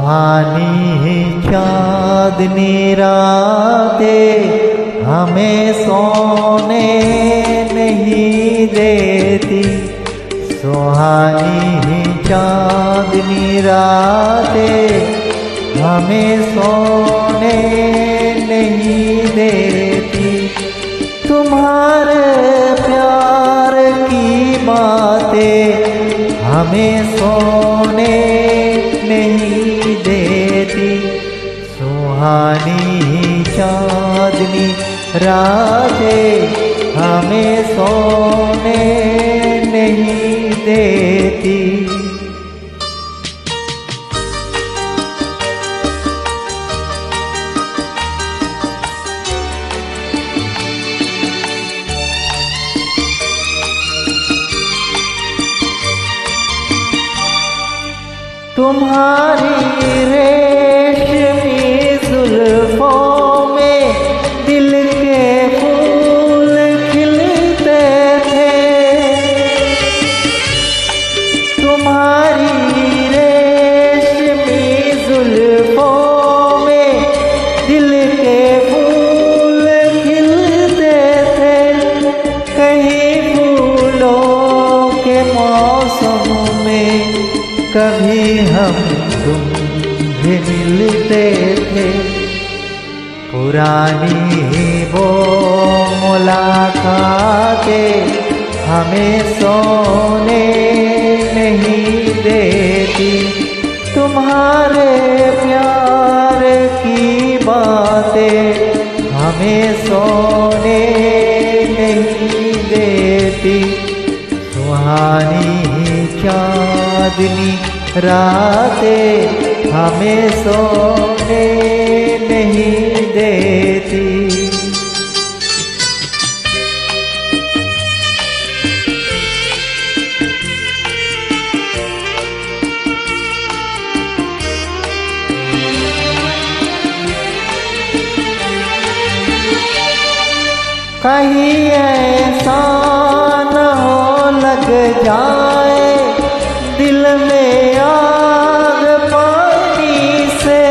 सुहानी चाँदनी रातें हमें सोने नहीं देती। सुहानी चाँदनी रातें हमें सोने नहीं देती। तुम्हारे प्यार की बातें हमें सोने नहीं देती। सुहानी चाँदनी रातें हमें सोने नहीं देती। तुम्हारी रेशमी जुल्फों में दिल के फूल खिलते थे। तुम्हारी रेशमी जुल्फों में दिल के फूल खिलते थे। कहीं फूलों के मौसम में कभी हम तुम भी मिलते थे। पुरानी वो मुलाकातें हमें सोने नहीं देती। तुम्हारे प्यार की बातें हमें सोने नहीं देती। सुहानी चाँदनी रातें हमें सोने नहीं देती। कहीं ऐसा न हो लग जाए दिल में आग पानी से।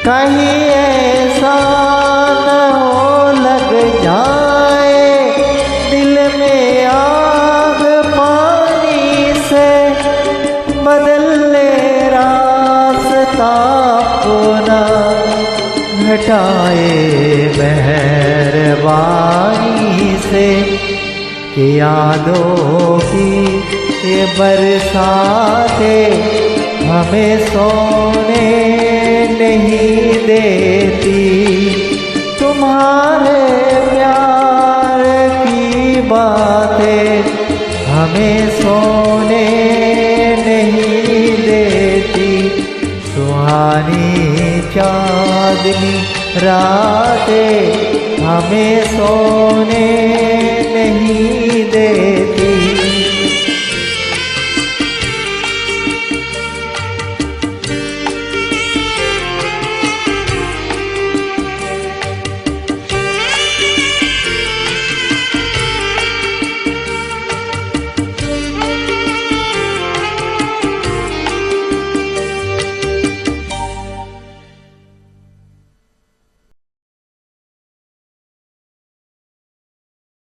कहीं ऐसा न हो लग जाए दिल में आग पानी से। बदल ले रास्ता अपना घटाए मेहरबानी से। कि यादों की ये बरसातें हमें सोने नहीं देती। तुम्हारे प्यार की बातें हमें सोने नहीं देती। सुहानी चाँदनी रातें हमें सोने